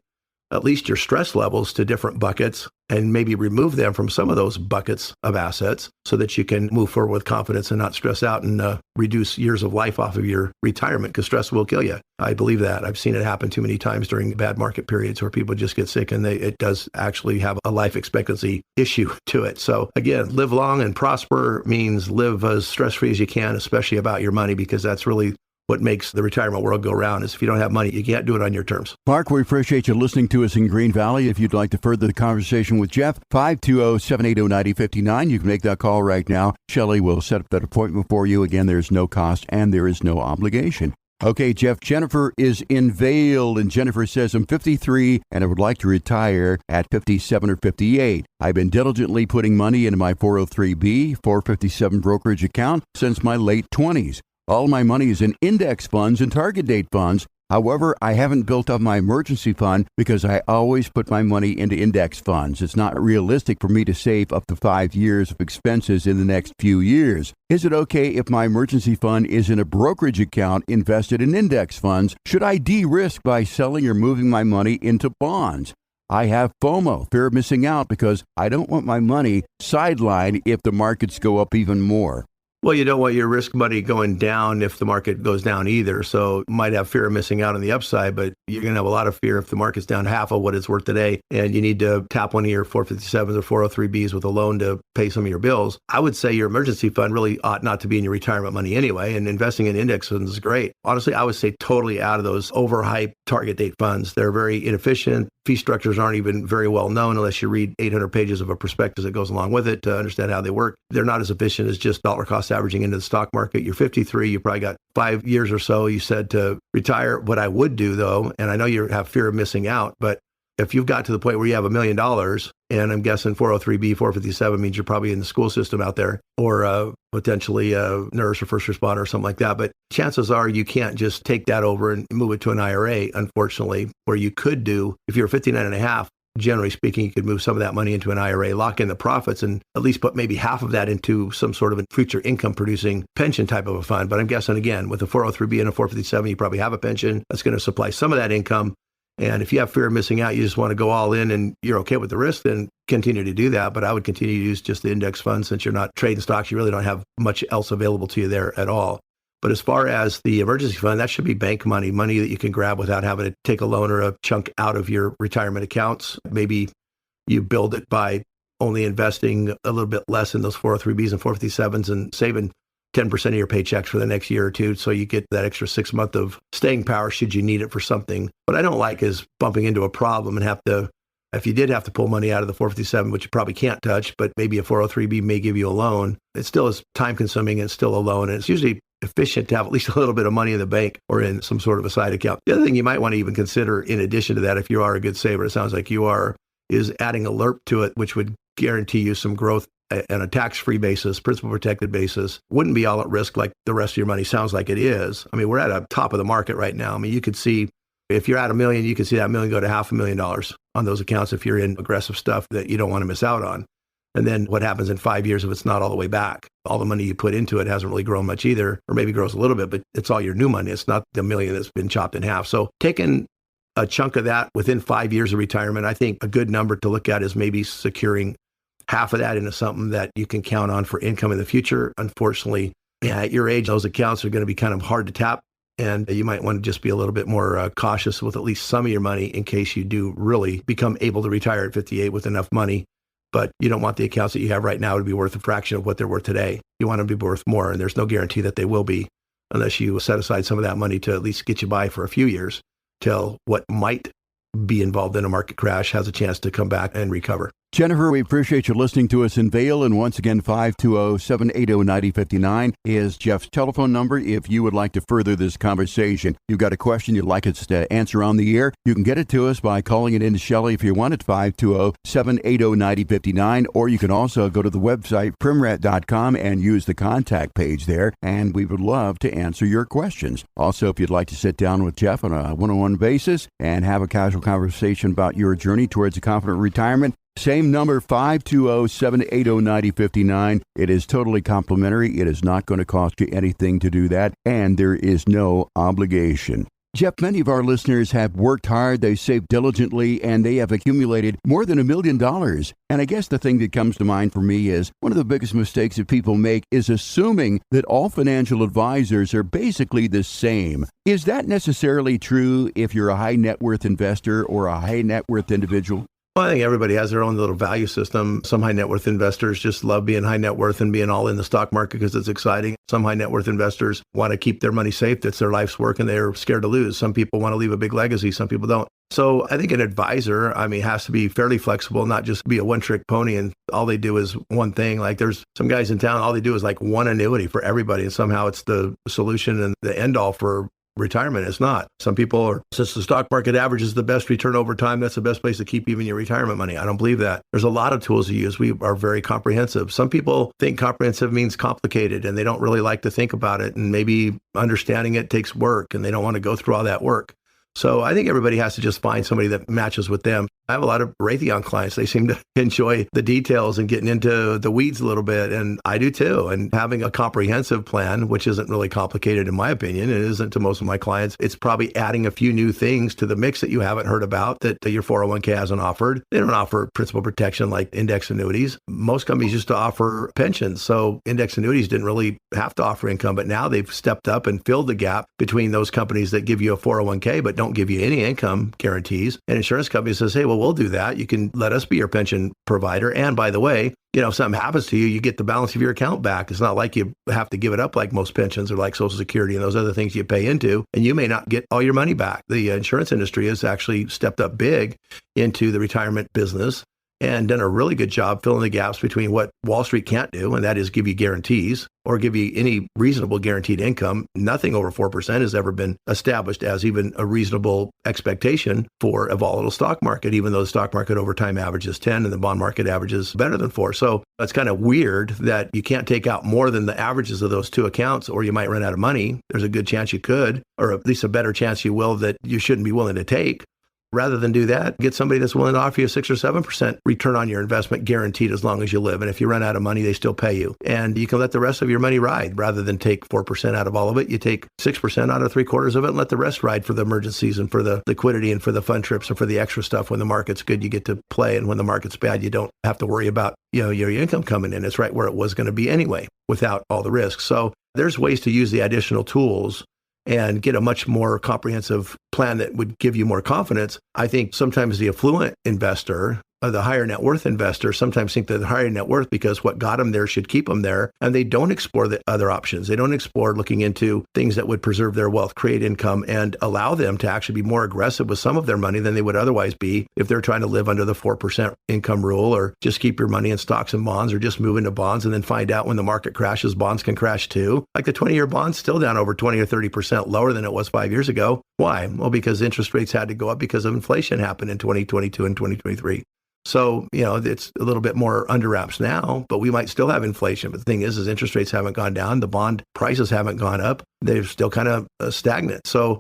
at least your stress levels to different buckets, and maybe remove them from some of those buckets of assets so that you can move forward with confidence and not stress out and reduce years of life off of your retirement, because stress will kill you. I believe that. I've seen it happen too many times during bad market periods where people just get sick, and it does actually have a life expectancy issue to it. So again, live long and prosper means live as stress-free as you can, especially about your money, because that's really what makes the retirement world go round. Is if you don't have money, you can't do it on your terms. Mark, we appreciate you listening to us in Green Valley. If you'd like to further the conversation with Jeff, 520-780-9059. You can make that call right now. Shelley will set up that appointment for you. Again, there's no cost and there is no obligation. Okay, Jeff, Jennifer is in Vail, and Jennifer says, I'm 53 and I would like to retire at 57 or 58. I've been diligently putting money into my 403B, 457 brokerage account since my late 20s. All my money is in index funds and target date funds. However, I haven't built up my emergency fund because I always put my money into index funds. It's not realistic for me to save up to 5 years of expenses in the next few years. Is it okay if my emergency fund is in a brokerage account invested in index funds? Should I de-risk by selling or moving my money into bonds? I have FOMO, fear of missing out, because I don't want my money sidelined if the markets go up even more. Well, you don't want your risk money going down if the market goes down either. So you might have fear of missing out on the upside, but you're going to have a lot of fear if the market's down half of what it's worth today and you need to tap one of your 457s or 403Bs with a loan to pay some of your bills. I would say your emergency fund really ought not to be in your retirement money anyway, and investing in index funds is great. Honestly, I would say totally out of those overhyped target date funds. They're very inefficient. Fee structures aren't even very well known unless you read 800 pages of a prospectus that goes along with it to understand how they work. They're not as efficient as just dollar cost averaging into the stock market. You're 53, you probably got 5 years or so, you said, to retire. What I would do though, and I know you have fear of missing out, but if you've got to the point where you have $1 million, and I'm guessing 403B, 457 means you're probably in the school system out there, or potentially a nurse or first responder or something like that. But chances are you can't just take that over and move it to an IRA, unfortunately, where you could do, if you're 59 and a half, generally speaking, you could move some of that money into an IRA, lock in the profits, and at least put maybe half of that into some sort of a future income producing pension type of a fund. But I'm guessing, again, with a 403B and a 457, you probably have a pension that's going to supply some of that income. And if you have fear of missing out, you just want to go all in and you're okay with the risk, then continue to do that. But I would continue to use just the index fund since you're not trading stocks. You really don't have much else available to you there at all. But as far as the emergency fund, that should be bank money, money that you can grab without having to take a loan or a chunk out of your retirement accounts. Maybe you build it by only investing a little bit less in those 403Bs and 457s and saving 10% of your paychecks for the next year or two. So you get that extra 6 months of staying power should you need it for something. What I don't like is bumping into a problem and have to, if you did have to pull money out of the 457, which you probably can't touch, but maybe a 403B may give you a loan. It still is time consuming and still a loan. And it's usually efficient to have at least a little bit of money in the bank or in some sort of a side account. The other thing you might want to even consider in addition to that, if you are a good saver, it sounds like you are, is adding a LERP to it, which would guarantee you some growth on a tax-free basis, principal protected basis. Wouldn't be all at risk like the rest of your money sounds like it is. I mean, we're at a top of the market right now. I mean, you could see, if you're at $1 million, you could see that $1 million go to $500,000 on those accounts if you're in aggressive stuff that you don't want to miss out on. And then what happens in 5 years if it's not all the way back? All the money you put into it hasn't really grown much either, or maybe grows a little bit, but it's all your new money. It's not the $1 million that's been chopped in half. So taking a chunk of that within 5 years of retirement, I think a good number to look at is maybe securing half of that into something that you can count on for income in the future. Unfortunately, at your age, those accounts are going to be kind of hard to tap. And you might want to just be a little bit more cautious with at least some of your money in case you do really become able to retire at 58 with enough money. But you don't want the accounts that you have right now to be worth a fraction of what they're worth today. You want them to be worth more, and there's no guarantee that they will be unless you set aside some of that money to at least get you by for a few years till what might be involved in a market crash has a chance to come back and recover. Jennifer, we appreciate you listening to us in Vail. And once again, 520-780-9059 is Jeff's telephone number. If you would like to further this conversation, you've got a question you'd like us to answer on the air, you can get it to us by calling it in to Shelley if you want at 520-780-9059. Or you can also go to the website, primrat.com, and use the contact page there. And we would love to answer your questions. Also, if you'd like to sit down with Jeff on a one-on-one basis and have a casual conversation about your journey towards a confident retirement, same number, 520-780-9059. It is totally complimentary. It is not going to cost you anything to do that, and there is no obligation. Jeff, many of our listeners have worked hard, they saved diligently, and they have accumulated more than $1 million. And I guess the thing that comes to mind for me is one of the biggest mistakes that people make is assuming that all financial advisors are basically the same. Is that necessarily true if you're a high net worth investor or a high net worth individual? Well, I think everybody has their own little value system. Some high net worth investors just love being high net worth and being all in the stock market because it's exciting. Some high net worth investors want to keep their money safe. That's their life's work and they're scared to lose. Some people want to leave a big legacy. Some people don't. So I think an advisor, has to be fairly flexible, not just be a one-trick pony and all they do is one thing. Like there's some guys in town, all they do is like one annuity for everybody. And somehow it's the solution and the end all for retirement. It's not. Some people are, since the stock market average is the best return over time, that's the best place to keep even your retirement money. I don't believe that. There's a lot of tools to use. We are very comprehensive. Some people think comprehensive means complicated and they don't really like to think about it. And maybe understanding it takes work and they don't want to go through all that work. So I think everybody has to just find somebody that matches with them. I have a lot of Raytheon clients. They seem to enjoy the details and getting into the weeds a little bit. And I do too. And having a comprehensive plan, which isn't really complicated in my opinion, it isn't to most of my clients. It's probably adding a few new things to the mix that you haven't heard about that your 401k hasn't offered. They don't offer principal protection like index annuities. Most companies used to offer pensions. So index annuities didn't really have to offer income, but now they've stepped up and filled the gap between those companies that give you a 401k, but don't give you any income guarantees. And insurance companies says, hey, well, we'll do that. You can let us be your pension provider. And by the way, if something happens to you, you get the balance of your account back. It's not like you have to give it up like most pensions or like Social Security and those other things you pay into, and you may not get all your money back. The insurance industry has actually stepped up big into the retirement business and done a really good job filling the gaps between what Wall Street can't do, and that is give you guarantees or give you any reasonable guaranteed income. Nothing over 4% has ever been established as even a reasonable expectation for a volatile stock market, even though the stock market over time averages 10 and the bond market averages better than 4. So it's kind of weird that you can't take out more than the averages of those two accounts, or you might run out of money. There's a good chance you could, or at least a better chance you will, that you shouldn't be willing to take. Rather than do that, get somebody that's willing to offer you a 6 or 7% return on your investment guaranteed as long as you live. And if you run out of money, they still pay you. And you can let the rest of your money ride rather than take 4% out of all of it. You take 6% out of 3/4 of it and let the rest ride for the emergencies and for the liquidity and for the fun trips and for the extra stuff. When the market's good, you get to play. And when the market's bad, you don't have to worry about your income coming in. It's right where it was going to be anyway without all the risks. So there's ways to use the additional tools and get a much more comprehensive plan that would give you more confidence. I think sometimes the affluent investor, the higher net worth investor, sometimes think that the higher net worth, because what got them there should keep them there. And they don't explore the other options. They don't explore looking into things that would preserve their wealth, create income, and allow them to actually be more aggressive with some of their money than they would otherwise be if they're trying to live under the 4% income rule, or just keep your money in stocks and bonds, or just move into bonds and then find out when the market crashes, bonds can crash too. Like the 20-year bond's still down over 20 or 30% lower than it was 5 years ago. Why? Well, because interest rates had to go up because of inflation happened in 2022 and 2023. So, it's a little bit more under wraps now, but we might still have inflation. But the thing is interest rates haven't gone down. The bond prices haven't gone up. They're still kind of stagnant. So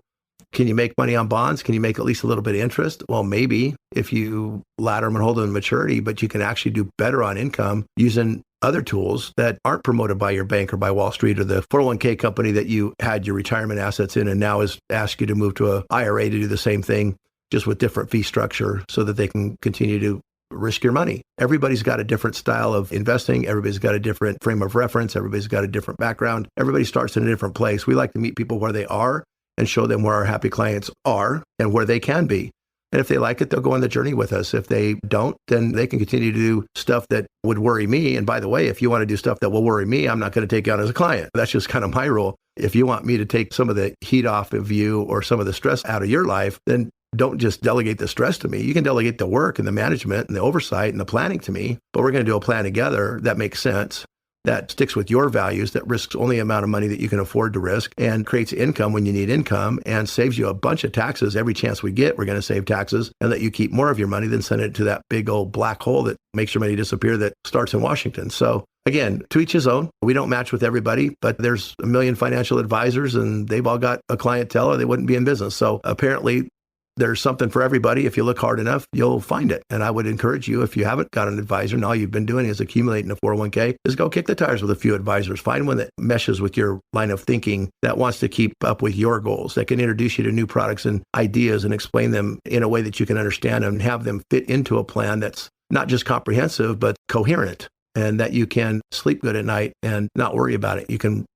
can you make money on bonds? Can you make at least a little bit of interest? Well, maybe if you ladder them and hold them to maturity, but you can actually do better on income using other tools that aren't promoted by your bank or by Wall Street or the 401k company that you had your retirement assets in and now is asked you to move to a IRA to do the same thing, just with different fee structure so that they can continue to risk your money. Everybody's got a different style of investing. Everybody's got a different frame of reference. Everybody's got a different background. Everybody starts in a different place. We like to meet people where they are and show them where our happy clients are and where they can be. And if they like it, they'll go on the journey with us. If they don't, then they can continue to do stuff that would worry me. And by the way, if you want to do stuff that will worry me, I'm not going to take you on as a client. That's just kind of my rule. If you want me to take some of the heat off of you or some of the stress out of your life, then don't just delegate the stress to me. You can delegate the work and the management and the oversight and the planning to me, but we're going to do a plan together that makes sense, that sticks with your values, that risks only the amount of money that you can afford to risk and creates income when you need income and saves you a bunch of taxes. Every chance we get, we're going to save taxes and let you keep more of your money than send it to that big old black hole that makes your money disappear that starts in Washington. So again, to each his own. We don't match with everybody, but there's a million financial advisors and they've all got a clientele or they wouldn't be in business. So apparently there's something for everybody. If you look hard enough, you'll find it. And I would encourage you, if you haven't got an advisor and all you've been doing is accumulating a 401k, is go kick the tires with a few advisors. Find one that meshes with your line of thinking, that wants to keep up with your goals, that can introduce you to new products and ideas and explain them in a way that you can understand them and have them fit into a plan that's not just comprehensive, but coherent, and that you can sleep good at night and not worry about it. You can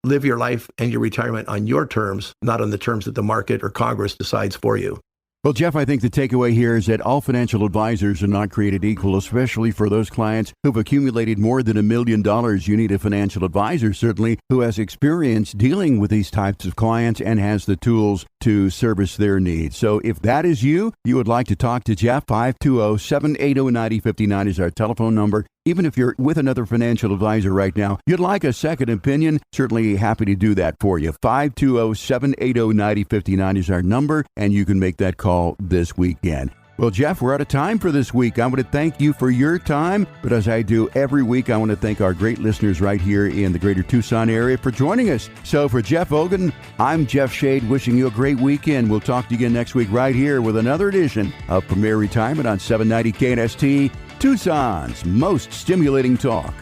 live your life and your retirement on your terms, not on the terms that the market or Congress decides for you. Well, Jeff, I think the takeaway here is that all financial advisors are not created equal, especially for those clients who've accumulated more than $1 million. You need a financial advisor, certainly, who has experience dealing with these types of clients and has the tools to service their needs. So if that is you would like to talk to Jeff, 520-780-9059 is our telephone number. Even if you're with another financial advisor right now, you'd like a second opinion, certainly happy to do that for you. 520-780-9059 is our number, and you can make that call this weekend. Well, Jeff, we're out of time for this week. I want to thank you for your time, but as I do every week, I want to thank our great listeners right here in the greater Tucson area for joining us. So for Jeff Ogan, I'm Jeff Shade, wishing you a great weekend. We'll talk to you again next week right here with another edition of Premier Retirement on 790 KNST, Tucson's most stimulating talk.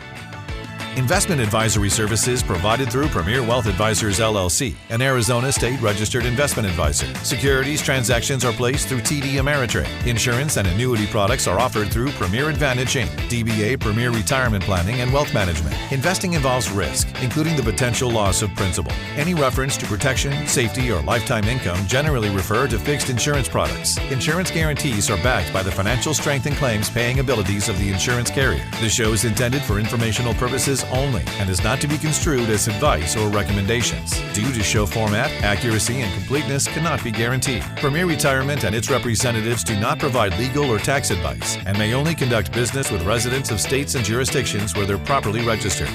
Investment advisory services provided through Premier Wealth Advisors, LLC, an Arizona state-registered investment advisor. Securities transactions are placed through TD Ameritrade. Insurance and annuity products are offered through Premier Advantage Inc., DBA Premier Retirement Planning and Wealth Management. Investing involves risk, including the potential loss of principal. Any reference to protection, safety, or lifetime income generally refer to fixed insurance products. Insurance guarantees are backed by the financial strength and claims paying abilities of the insurance carrier. This show is intended for informational purposes only and is not to be construed as advice or recommendations. Due to show format, accuracy, and completeness cannot be guaranteed. Premier Retirement and its representatives do not provide legal or tax advice and may only conduct business with residents of states and jurisdictions where they're properly registered.